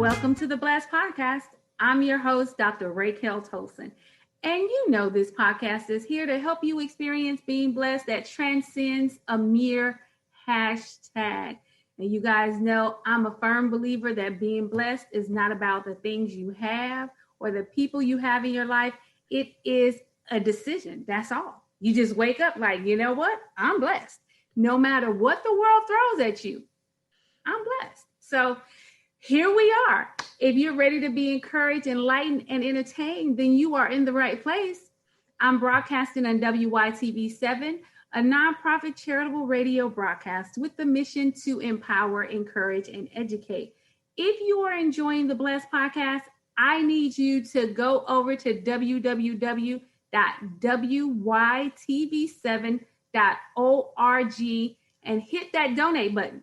welcome to the Blessed Podcast. I'm your host, Dr. Raquel Tolson. And you know this podcast is here to help you experience being blessed that transcends a mere hashtag. And you guys know I'm a firm believer that being blessed is not about the things you have or the people you have in your life. It is a decision. That's all. You just wake up like, you know what? I'm blessed. No matter what the world throws at you, I'm blessed. So here we are. If you're ready to be encouraged, enlightened, and entertained, then you are in the right place. I'm broadcasting on WYTV7, a nonprofit charitable radio broadcast with the mission to empower, encourage, and educate. If you are enjoying the Blessed Podcast, I need you to go over to www.wytv7.org and hit that donate button.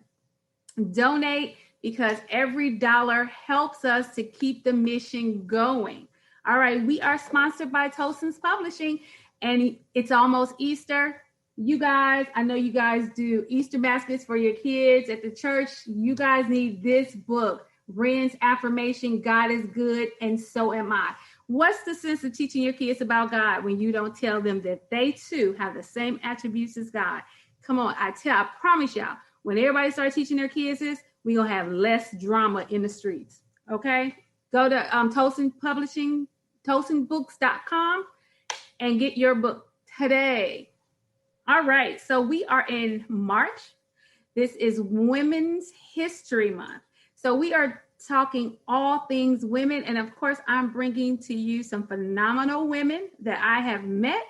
Donate, because every dollar helps us to keep the mission going. All right, we are sponsored by Tolson's Publishing, and it's almost Easter. You guys, I know you guys do Easter baskets for your kids at the church. You guys need this book, Ren's Affirmation, God is Good, and So Am I. What's the sense of teaching your kids about God when you don't tell them that they too have the same attributes as God? Come on, I promise y'all, when everybody starts teaching their kids this, we're going to have less drama in the streets, okay? Go to Tolson Publishing, TolsonBooks.com, and get your book today. All right, so we are in March. This is Women's History Month. So we are talking all things women, and of course, I'm bringing to you some phenomenal women that I have met.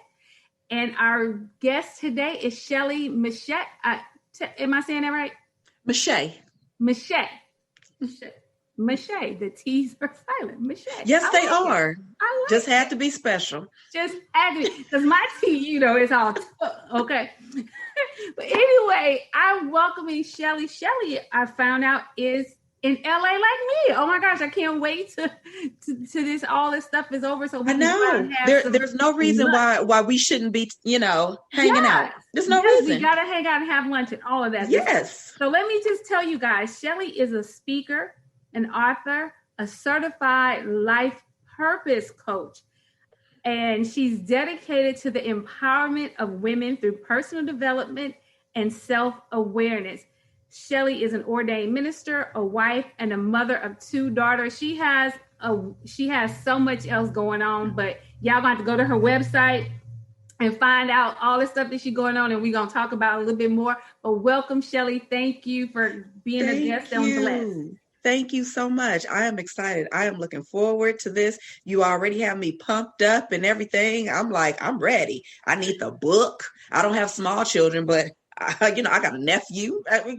And our guest today is Shelley Mache'tte. Am I saying that right? Mache'tte. The T's are silent. Mache'tte. Yes, they are. Just had to be special. Just had to, because my T, is all okay. But anyway, I'm welcoming Shelley. Shelley, I found out, is in LA like me. Oh my gosh, I can't wait to this. All this stuff is over. So I know there's no reason why we shouldn't be, hanging out. There's no reason. We gotta hang out and have lunch and all of that. Yes. So let me just tell you guys, Shelley is a speaker, an author, a certified life purpose coach, and she's dedicated to the empowerment of women through personal development and self-awareness. Shelley is an ordained minister, a wife, and a mother of 2 daughters. She has so much else going on, but y'all going to go to her website and find out all the stuff that she's going on, and we're going to talk about a little bit more. But welcome, Shelley. Thank you for being a guest on Blessed. Thank you so much. I am excited. I am looking forward to this. You already have me pumped up and everything. I'm like, I'm ready. I need the book. I don't have small children, but I got a nephew, Yes.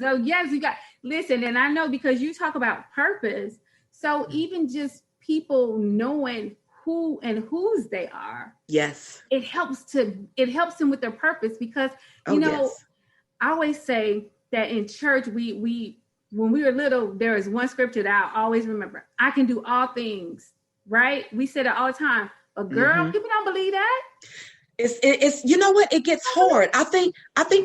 So yes, you got, listen, and I know because you talk about purpose. So even just people knowing who and whose they are. Yes. It helps them with their purpose, because, I always say that in church, we when we were little, there is one scripture that I always remember. I can do all things, right? We say that all the time. But girl, people don't believe that. It's you know what? It gets hard. I think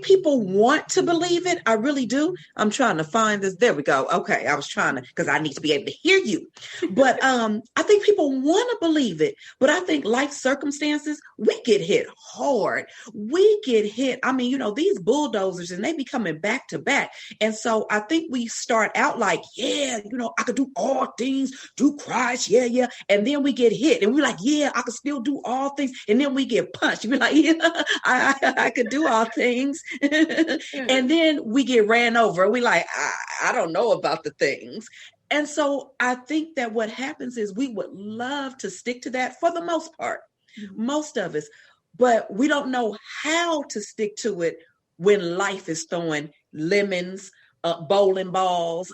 people want to believe it. I really do. I'm trying to find this. There we go. Okay. I was trying to, because I need to be able to hear you. But I think people want to believe it. But I think life circumstances, we get hit hard. We get hit. I mean, these bulldozers, and they be coming back to back. And so I think we start out like, I could do all things through Christ. Yeah. And then we get hit and we're like, yeah, I could still do all things. And then we get punched. You be like, I could do all things. And then we get ran over. We like, I don't know about the things. And so I think that what happens is we would love to stick to that for the most part, most of us, but we don't know how to stick to it when life is throwing lemons, bowling balls,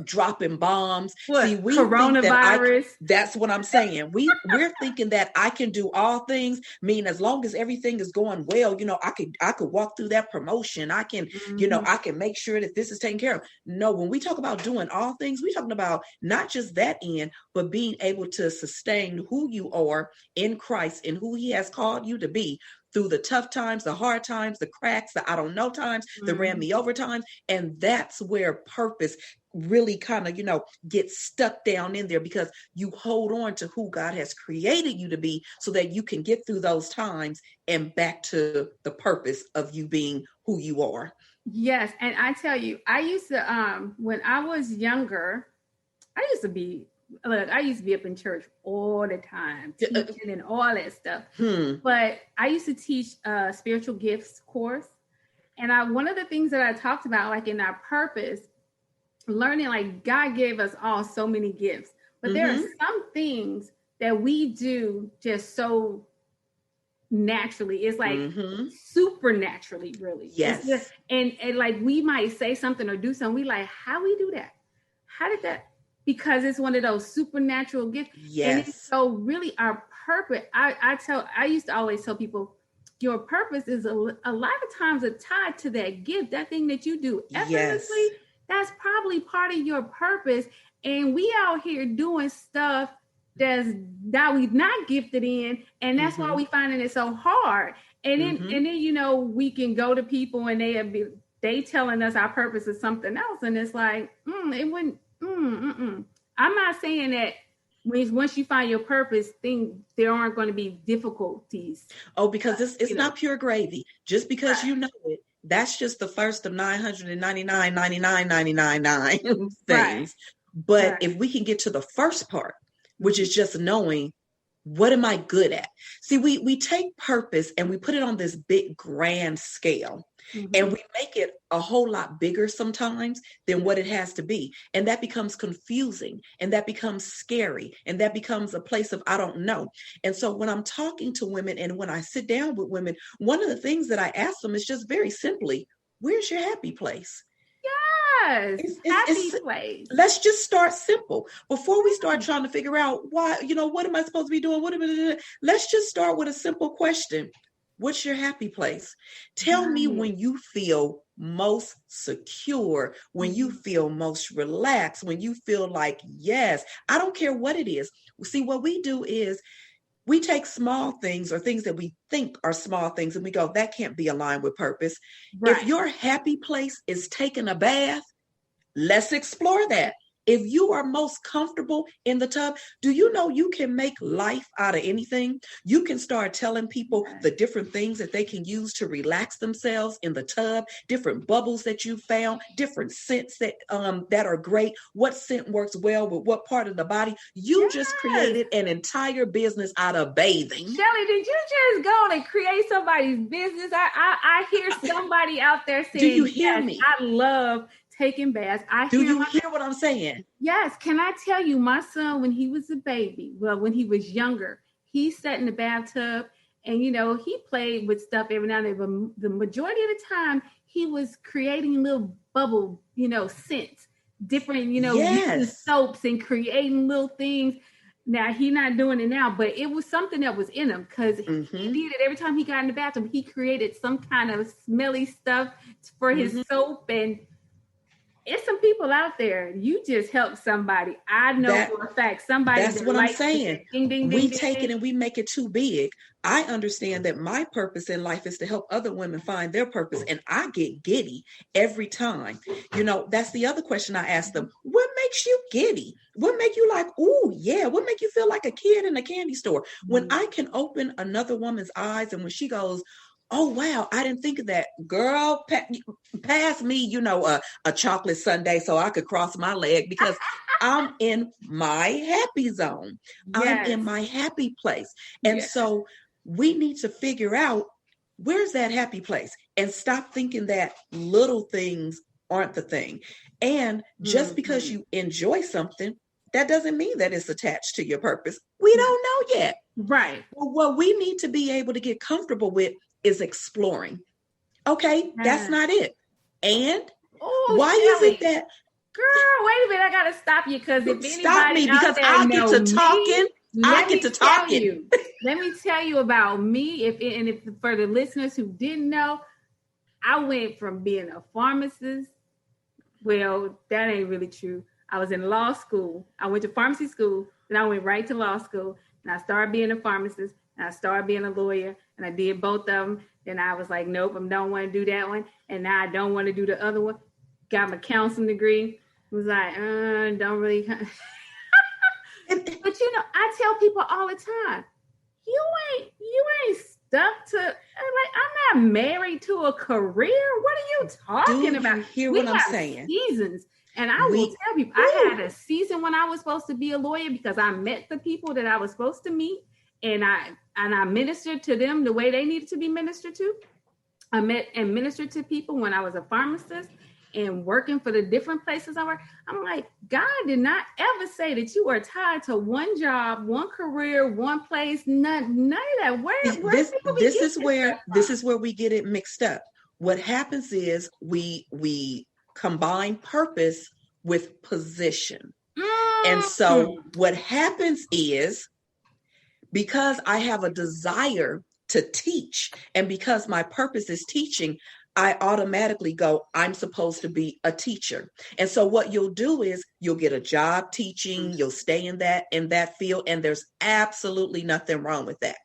dropping bombs. See, we coronavirus. That's what I'm saying. We're thinking that I can do all things. I mean, as long as everything is going well, I could walk through that promotion. I can, I can make sure that this is taken care of. No, when we talk about doing all things, we're talking about not just that end, but being able to sustain who you are in Christ and who He has called you to be through the tough times, the hard times, the cracks, the I don't know times, the ran me over times. And that's where purpose really kind of, gets stuck down in there, because you hold on to who God has created you to be so that you can get through those times and back to the purpose of you being who you are. Yes. And I tell you, I used to, when I was younger, I used to be up in church all the time, teaching and all that stuff. But I used to teach a spiritual gifts course. And one of the things that I talked about, like in our purpose, learning, like God gave us all so many gifts, but there are some things that we do just so naturally. It's like supernaturally, really. Yes. Just, and like we might say something or do something, we like, how we do that? How did that? Because it's one of those supernatural gifts. Yes. And so really our purpose, I used to always tell people, your purpose is a lot of times tied to that gift, that thing that you do effortlessly. Yes. That's probably part of your purpose. And we out here doing stuff that we've not gifted in. And that's why we finding it so hard. And then, we can go to people and they telling us our purpose is something else. And it's like, it wouldn't, I'm not saying that once you find your purpose, there aren't going to be difficulties. Oh, because it's not pure gravy. Just because you know it, that's just the first of 999 things. Right. But if we can get to the first part, which is just knowing, what am I good at? See, we take purpose and we put it on this big grand scale, and we make it a whole lot bigger sometimes than what it has to be. And that becomes confusing, and that becomes scary, and that becomes a place of I don't know. And so when I'm talking to women and when I sit down with women, one of the things that I ask them is just very simply, where's your happy place? Yes, happy place. Let's just start simple before we start trying to figure out why, what am I supposed to be doing? Let's just start with a simple question. What's your happy place? Tell me when you feel most secure, when you feel most relaxed, when you feel like, yes, I don't care what it is. See, what we do is we take small things or things that we think are small things and we go, that can't be aligned with purpose. Right. If your happy place is taking a bath, let's explore that. If you are most comfortable in the tub, do you know you can make life out of anything? You can start telling people the different things that they can use to relax themselves in the tub, different bubbles that you found, different scents that are great, what scent works well with what part of the body. You just created an entire business out of bathing. Shelley, did you just go and create somebody's business? I hear somebody out there saying, do you hear me? I love taking baths. Do you hear what I'm saying? Yes. Can I tell you, my son, when he was a baby, when he was younger, he sat in the bathtub and, he played with stuff every now and then. But the majority of the time, he was creating little bubble, scents, different, using soaps and creating little things. Now, he's not doing it now, but it was something that was in him because he did it every time he got in the bathroom. He created some kind of smelly stuff for his soap, and it's some people out there. You just help somebody. I know for a fact somebody. That's what I'm saying. Ding, ding, we ding, take ding. it and we make it too big. I understand that my purpose in life is to help other women find their purpose, and I get giddy every time. That's the other question I ask them. What makes you giddy? What make you like, ooh, yeah? What make you feel like a kid in a candy store? When I can open another woman's eyes, and when she goes, oh, wow, I didn't think of that. Girl, pass me, a chocolate sundae so I could cross my leg, because I'm in my happy zone. Yes. I'm in my happy place. And so we need to figure out, where's that happy place, and stop thinking that little things aren't the thing. And just because you enjoy something, that doesn't mean that it's attached to your purpose. We don't know yet. Right. Well, what we need to be able to get comfortable with is exploring. Okay, that's not it. And why Shelley, is it that? Girl, wait a minute, I gotta stop you because if stop me, because I get to talking. Let me tell you about me. If for the listeners who didn't know, I went from being a pharmacist. Well, that ain't really true. I was in law school. I went to pharmacy school, then I went right to law school, and I started being a pharmacist, and I started being a lawyer. and I did both of them. Then I was like, nope, I don't want to do that one. And now I don't want to do the other one. Got my counseling degree. Was like, don't really. But I tell people all the time, you ain't stuck to, like, I'm not married to a career. What are you talking about? Hear what I'm saying? Seasons. And I will tell people, I had a season when I was supposed to be a lawyer because I met the people that I was supposed to meet, and I ministered to them the way they needed to be ministered to. I met and ministered to people when I was a pharmacist and working for the different places I work. I'm like, God did not ever say that you are tied to one job, one career, one place. None of that. This is where we get it mixed up. What happens is we combine purpose with position. And so what happens is, because I have a desire to teach, and because my purpose is teaching, I automatically go, I'm supposed to be a teacher. And so what you'll do is you'll get a job teaching, you'll stay in that field, and there's absolutely nothing wrong with that.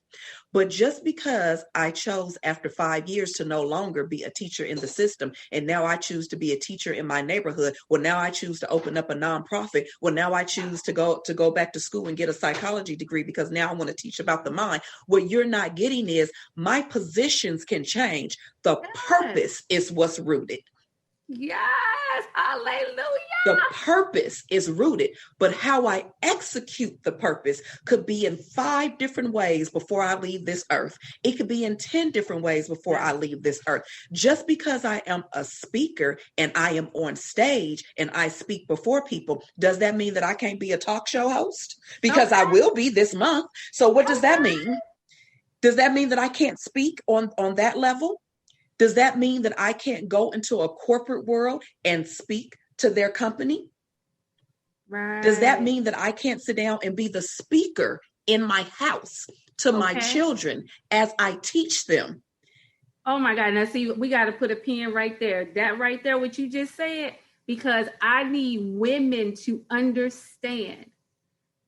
But just because I chose after 5 years to no longer be a teacher in the system, and now I choose to be a teacher in my neighborhood, well, now I choose to open up a nonprofit. Well, now I choose to go back to school and get a psychology degree because now I want to teach about the mind. What you're not getting is my positions can change. The purpose is what's rooted. Yes, hallelujah. The purpose is rooted, but how I execute the purpose could be in 5 different ways before I leave this earth. It could be in 10 different ways before I leave this earth. Just because I am a speaker and I am on stage and I speak before people, does that mean that I can't be a talk show host? Because I will be this month. So what does that mean? Does that mean that I can't speak on that level? Does that mean that I can't go into a corporate world and speak to their company? Right. Does that mean that I can't sit down and be the speaker in my house to my children as I teach them? Oh my God. Now see, we got to put a pin right there. That right there, what you just said, because I need women to understand.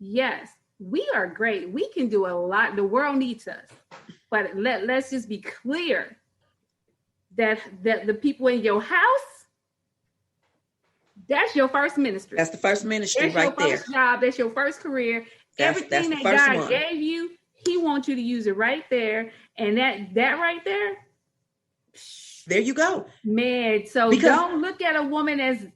Yes, we are great. We can do a lot. The world needs us. But let's just be clear. That the people in your house, that's your first ministry. That's the first ministry right there. That's your first job. That's your first career. Everything that God gave you, He wants you to use it right there. And that right there. There you go. Man, so don't look at a woman as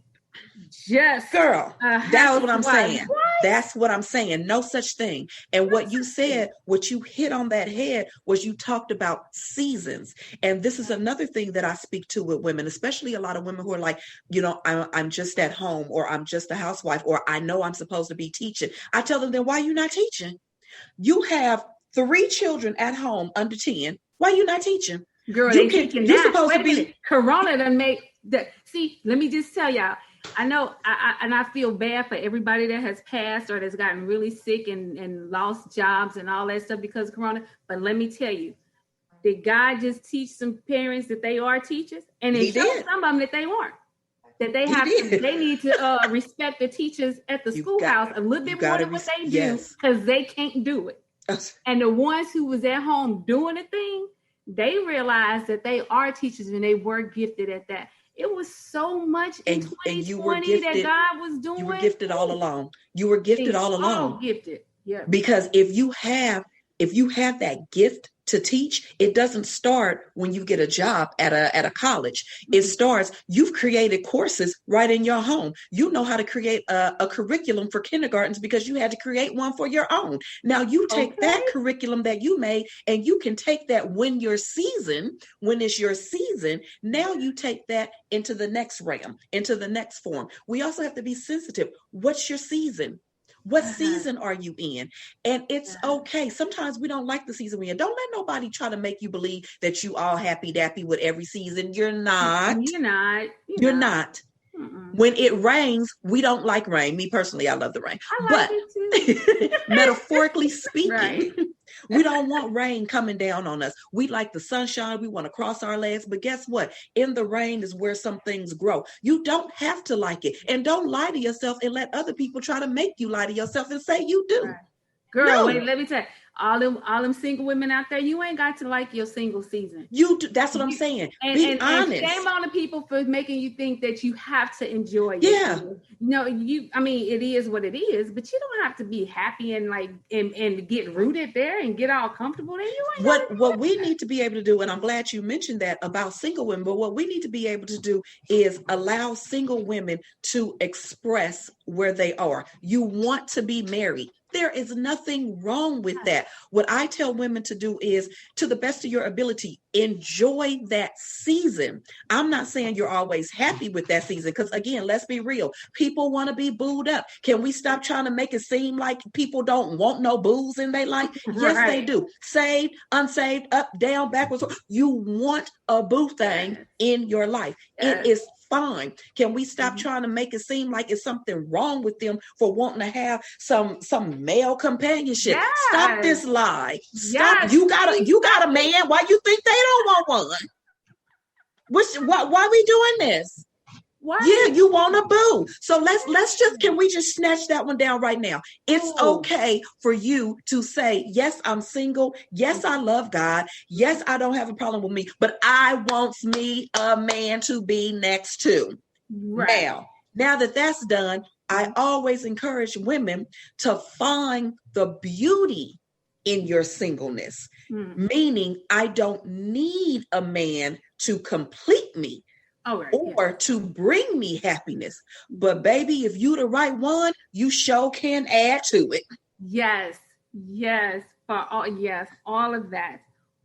just girl. That's what I'm saying. What? That's what I'm saying. No such thing. And what you said, what you hit on that head was you talked about seasons. And this is another thing that I speak to with women, especially a lot of women who are like, I'm just at home, or I'm just a housewife, or I know I'm supposed to be teaching. I tell them, then why are you not teaching? You have 3 children at home under 10. Why are you not teaching? Girl, you're supposed to be. Corona done make that. See, let me just tell y'all. I know, I feel bad for everybody that has passed or that's gotten really sick and lost jobs and all that stuff because of Corona. But let me tell you, did God just teach some parents that they are teachers? And it showed some of them that they weren't. That they need to respect the teachers at the schoolhouse a little bit more than what they do because they can't do it. And the ones who was at home doing the thing, they realized that they are teachers and they were gifted at that. It was so much in 2020 that God was doing. You were gifted all along. You were gifted all along. All gifted. Yeah. Because if you have that gift to teach, it doesn't start when you get a job at a college. It starts, you've created courses right in your home. You know how to create a curriculum for kindergartens because you had to create one for your own. Now you take that curriculum that you made and you can take that when it's your season, now you take that into the next realm, into the next form. We also have to be sensitive. What's your season? What season are you in? And it's okay. Sometimes we don't like the season we're in. Don't let nobody try to make you believe that you all happy dappy with every season. You're not. You're not. Mm-mm. When it rains, we don't like rain. Me personally, I love the rain. But metaphorically speaking, we don't want rain coming down on us. We like the sunshine. We want to cross our legs. But guess what? In the rain is where some things grow. You don't have to like it. And don't lie to yourself and let other people try to make you lie to yourself and say you do. Girl, wait, let me tell you. all them single women out there, you ain't got to like your single season. You do, that's what I'm saying. Be honest. And shame on the people for making you think that you have to enjoy your single. No, I mean, it is what it is, but you don't have to be happy and like and get rooted there and get all comfortable. Then you ain't what we need to be able to do, and I'm glad you mentioned that about single women, but what we need to be able to do is allow single women to express where they are. You want to be married. There is nothing wrong with that. What I tell women to do is, to the best of your ability, enjoy that season. I'm not saying you're always happy with that season, because again, let's be real. People want to be booed up. Can we stop trying to make it seem like people don't want no booze in their life? Yes, they do. Saved, unsaved, up, down, backwards. You want a boo thing in your life. It is fine. Can we stop trying to make it seem like it's something wrong with them for wanting to have some male companionship? Stop this lie. Stop. You got a man. Why you think they don't want one? Why we doing this? What? Yeah, you want a boo. So can we just snatch that one down right now? It's okay for you to say, yes, I'm single. Yes, I love God. Yes, I don't have a problem with me, but I want me a man to be next to. Right. Now that that's done, I always encourage women to find the beauty in your singleness, meaning I don't need a man to complete me. Or to bring me happiness. But baby, if you the right one, you sure can add to it. Yes. All of that.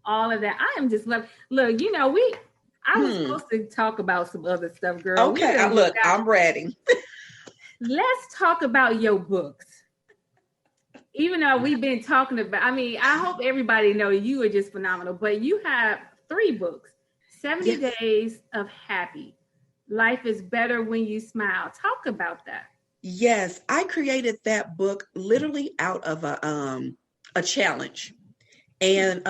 I am just look, I was supposed to talk about some other stuff, girl. Okay, I'm ready. Let's talk about your books. Even though we've been talking about, I hope everybody knows you are just phenomenal, but you have 3 books. 70 Days of Happy. Life is better when you smile. Talk about that. Yes, I created that book literally out of a challenge. And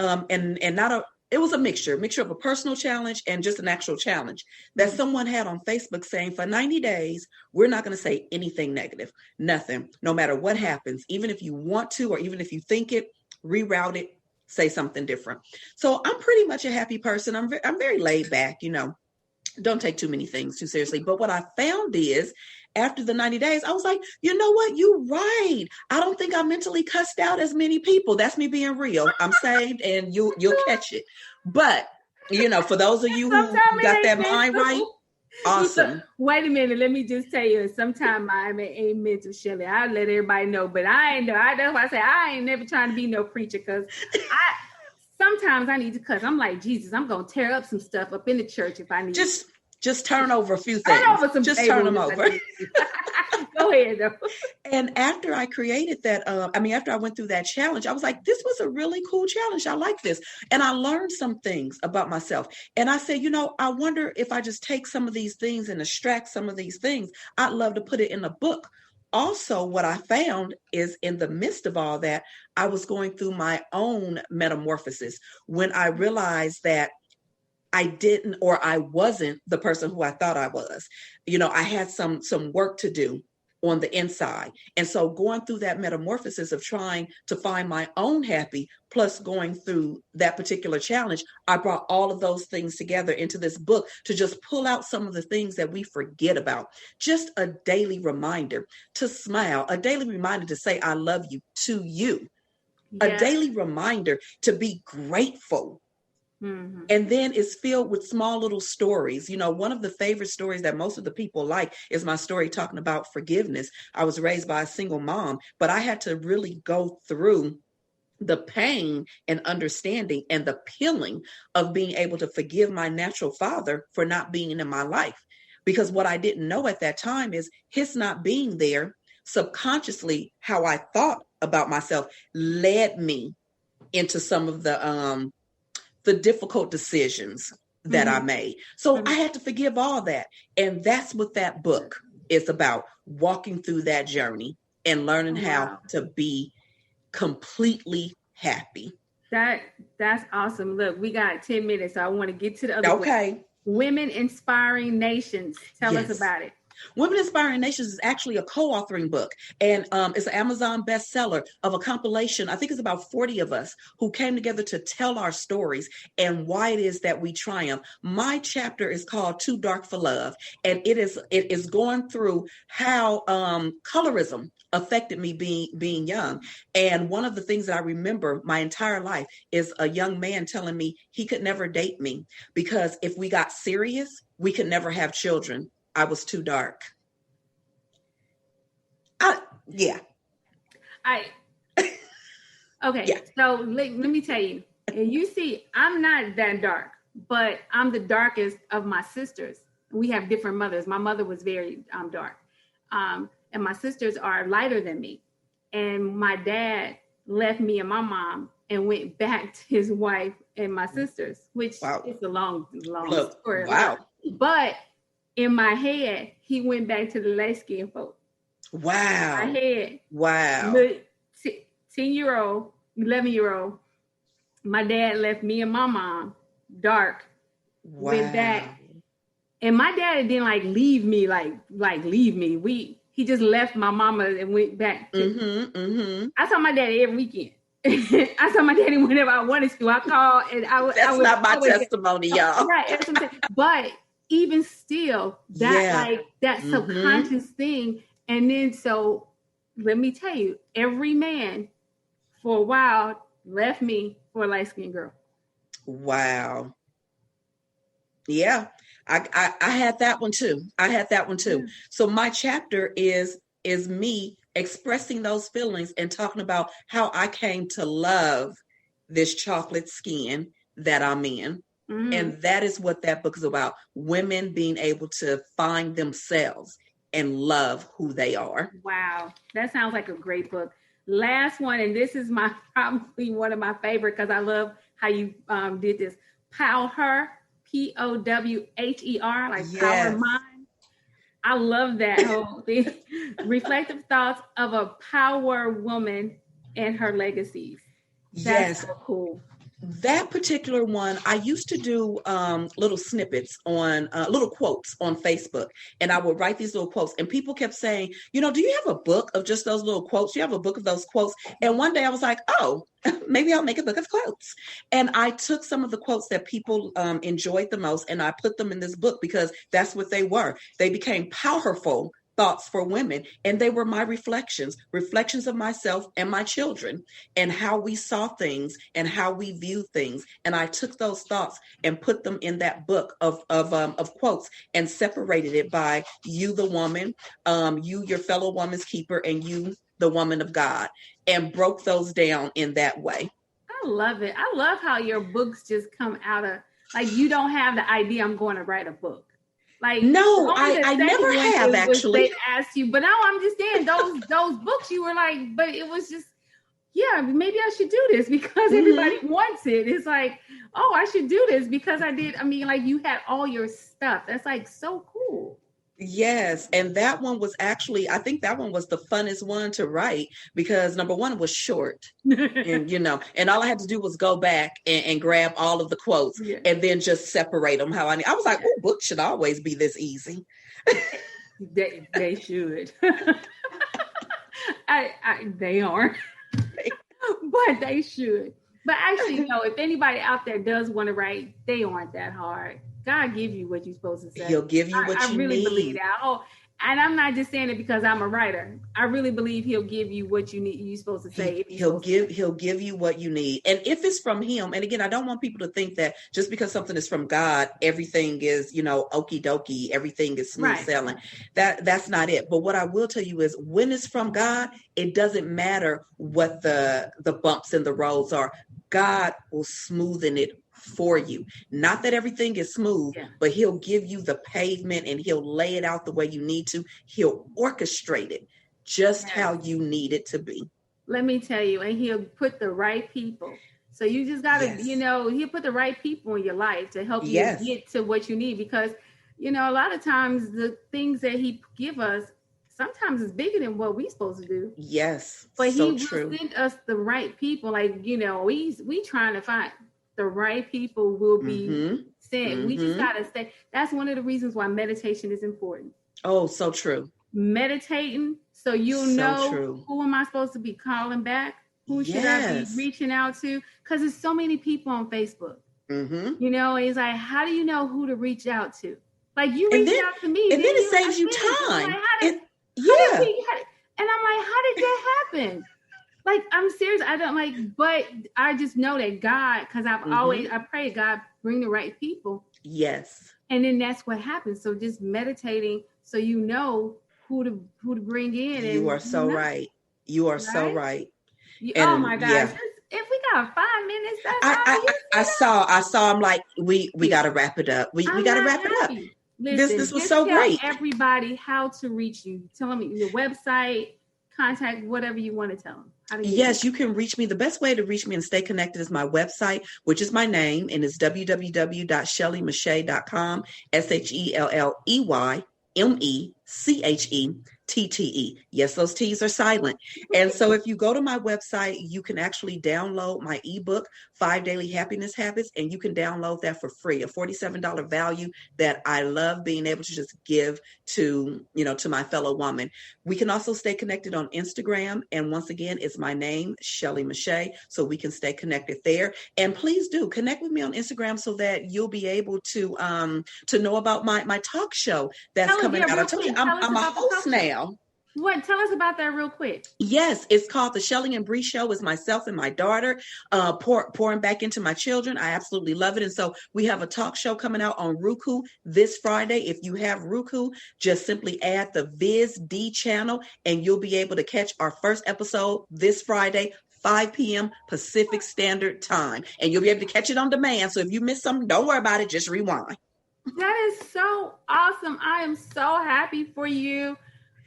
it was a mixture of a personal challenge and just an actual challenge that someone had on Facebook saying, for 90 days, we're not going to say anything negative, nothing, no matter what happens, even if you want to, or even if you think it, reroute it, say something different. So I'm pretty much a happy person. I'm very laid back, don't take too many things too seriously. But what I found is after the 90 days, I was like, you know what? You're right. I don't think I mentally cussed out as many people. That's me being real. I'm saved and you'll catch it. But, for those of you who got that mind right, awesome. Wait a minute. Let me just tell you, sometimes I'm a mental Shelley. I let everybody know, but I ain't know. That's why I say I ain't never trying to be no preacher, because sometimes I need to cuss. I'm like, Jesus, I'm going to tear up some stuff up in the church if I need to. Just turn over a few things. Turn them over. Go ahead, though. And after I created that, after I went through that challenge, I was like, this was a really cool challenge. I like this. And I learned some things about myself. And I said, I wonder if I just take some of these things and extract some of these things, I'd love to put it in a book. Also, what I found is in the midst of all that, I was going through my own metamorphosis when I realized that I didn't, or I wasn't the person who I thought I was. I had some work to do on the inside. And so going through that metamorphosis of trying to find my own happy, plus going through that particular challenge, I brought all of those things together into this book to just pull out some of the things that we forget about. Just a daily reminder to smile, a daily reminder to say, I love you to you, a daily reminder to be grateful. And then it's filled with small little stories. One of the favorite stories that most of the people like is my story talking about forgiveness. I was raised by a single mom, but I had to really go through the pain and understanding and the peeling of being able to forgive my natural father for not being in my life. Because what I didn't know at that time is his not being there subconsciously, how I thought about myself led me into some of the difficult decisions that I made. So I had to forgive all that. And that's what that book is about, walking through that journey and learning how to be completely happy. That's awesome. Look, we got 10 minutes. So I want to get to the other book. Women Inspiring Nations. Tell us about it. Women Inspiring Nations is actually a co-authoring book, and it's an Amazon bestseller of a compilation. I think it's about 40 of us who came together to tell our stories and why it is that we triumph. My chapter is called Too Dark for Love, and it is going through how colorism affected me being young. And one of the things that I remember my entire life is a young man telling me he could never date me because if we got serious, we could never have children. I was too dark. Yeah. Okay. Yeah. So let me tell you, and you see, I'm not that dark, but I'm the darkest of my sisters. We have different mothers. My mother was very dark. And my sisters are lighter than me. And my dad left me and my mom and went back to his wife and my sisters, which is a long story. Wow. But in my head, he went back to the light-skinned folk. Wow. In my head. Wow. 10-year-old, 11-year-old, my dad left me and my mom dark. Wow. Went back. And my dad didn't leave me, leave me. He just left my mama and went back. I saw my daddy every weekend. I saw my daddy whenever I wanted to. I called and That's not my testimony, y'all. Right. That's what I'm saying. But even still, that subconscious thing. And then, so let me tell you, every man for a while left me for a light-skinned girl. Wow. Yeah. I had that one too. Yeah. So my chapter is me expressing those feelings and talking about how I came to love this chocolate skin that I'm in. Mm-hmm. And that is what that book is about. Women being able to find themselves and love who they are. Wow. That sounds like a great book. Last one, and this is probably one of my favorite because I love how you did this. Powher. POWHER, like yes. Power mind. I love that whole thing. Reflective thoughts of a power woman and her legacies. That's so cool. That particular one, I used to do little snippets on little quotes on Facebook, and I would write these little quotes, and people kept saying, do you have a book of just those little quotes? Do you have a book of those quotes? And one day I was like, oh, maybe I'll make a book of quotes. And I took some of the quotes that people enjoyed the most, and I put them in this book because that's what they were. They became powerful thoughts for women, and they were my reflections of myself and my children and how we saw things and how we view things. And I took those thoughts and put them in that book of quotes and separated it by you, the woman, you, your fellow woman's keeper, and you, the woman of God, and broke those down in that way. I love it. I love how your books just come out of, you don't have the idea I'm going to write a book. No, I never have actually. They asked you, but now I'm just saying those books you were like, but it was just, maybe I should do this because everybody wants it. It's like, oh, I should do this because I did. I mean, you had all your stuff. That's so cool. Yes. And that one was actually, I think that one was the funnest one to write because number one, it was short and, and all I had to do was go back and grab all of the quotes and then just separate them how I need. I was like, oh, books should always be this easy. They should. They aren't, but they should. But actually, if anybody out there does want to write, they aren't that hard. God give you what you're supposed to say. He'll give you what you need. I really believe that. Oh, and I'm not just saying it because I'm a writer. I really believe he'll give you what you need. You're supposed to say. He'll give you what you need. And if it's from him, and again, I don't want people to think that just because something is from God, everything is, okie dokie, everything is smooth sailing. That's not it. But what I will tell you is when it's from God, it doesn't matter what the bumps in the roads are. God will smoothen it for you. Not that everything is smooth, but he'll give you the pavement and he'll lay it out the way you need to. He'll orchestrate it just how you need it to be. Let me tell you, and he'll put the right people. So you just got to, he'll put the right people in your life to help you get to what you need because, a lot of times the things that he give us sometimes is bigger than what we're supposed to do. Yes. But he will send us the right people. We trying to find the right people will be sent. We just got to stay. That's one of the reasons why meditation is important. Oh, so true. Meditating, so you'll So know true. who am I supposed to be calling back? Who should I be Yes. reaching out to? Because there's so many people on Facebook. Mm-hmm. You know, it's like, how do you know who to reach out to? Like, you And reached then, out to me, and then then it I saves you finished. And I'm like, time. how did Yeah. we? And I'm like, how did that happen? Like, I'm serious. I don't like, but I just know that God, because I've always, I pray God bring the right people. Yes. And then that's what happens. So just meditating, so you know who to bring in. You are so right. You are so right. Oh my gosh! Yeah. If we got 5 minutes, that's all. I saw. I'm like, we got to wrap it up. We got to wrap it up. Listen, This was just so tell great. everybody how to reach you. Tell them your website, contact, whatever you want to tell them. Yes, you can reach me. The best way to reach me and stay connected is my website, which is my name, and it's www.shelleymache'tte.com. SHELLEYMECHETTE. Yes, those T's are silent. And so if you go to my website, you can actually download my ebook, 5 Daily Happiness Habits, and you can download that for free, a $47 value that I love being able to just give to, to my fellow woman. We can also stay connected on Instagram. And once again, it's my name, Shelley Mache'tte, so we can stay connected there. And please do connect with me on Instagram so that you'll be able to know about my talk show that's coming out. I told you I'm a host now. What? Tell us about that real quick. Yes, it's called the Shelley and Bree Show. It's myself and my daughter pouring back into my children. I absolutely love it. And so we have a talk show coming out on Roku this Friday. If you have Roku, just simply add the Viz D channel and you'll be able to catch our first episode this Friday, 5 p.m. Pacific Standard Time. And you'll be able to catch it on demand. So if you miss something, don't worry about it. Just rewind. That is so awesome. I am so happy for you.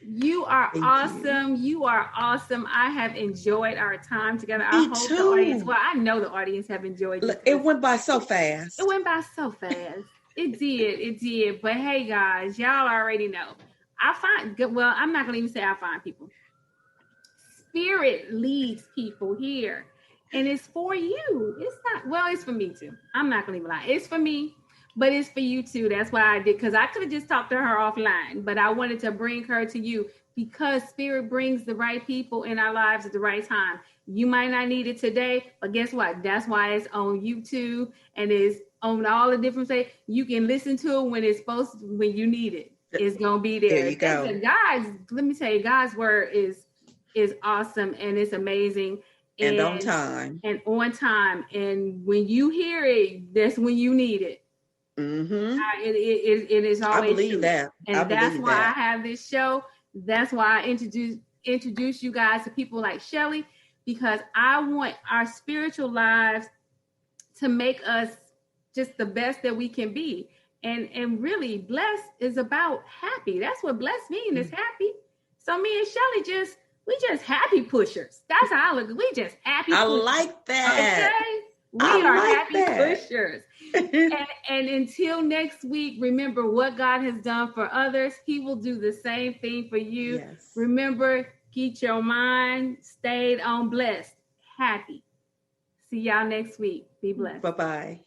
You are awesome. You are awesome. I have enjoyed our time together. I hope the audience, well, I know the audience have enjoyed it. It went by so fast. It went by so fast. It did. But hey, guys, y'all already know. I'm not going to even say I find people. Spirit leads people here. And it's for you. It's not, well, it's for me too. I'm not going to even lie. It's for me. But it's for you too. That's why I did, because I could have just talked to her offline, but I wanted to bring her to you because Spirit brings the right people in our lives at the right time. You might not need it today, but guess what? That's why it's on YouTube and it's on all the different things. You can listen to it when when you need it. It's gonna be there. There you go. Guys, let me tell you, God's word is awesome and it's amazing. And on time. And on time. And when you hear it, that's when you need it. Mm-hmm. It is always I believe true. that. And that's why I have this show. That's why I introduce you guys to people like Shelley, because I want our spiritual lives to make us just the best that we can be. And really, blessed is about happy. That's what blessed means, is happy. So me and Shelley we just happy pushers. That's how I look. We just happy pushers. I like that. Okay? We are happy pushers. and until next week, remember what God has done for others. He will do the same thing for you. Yes. Remember, keep your mind stayed on blessed, happy. See y'all next week. Be blessed. Bye-bye.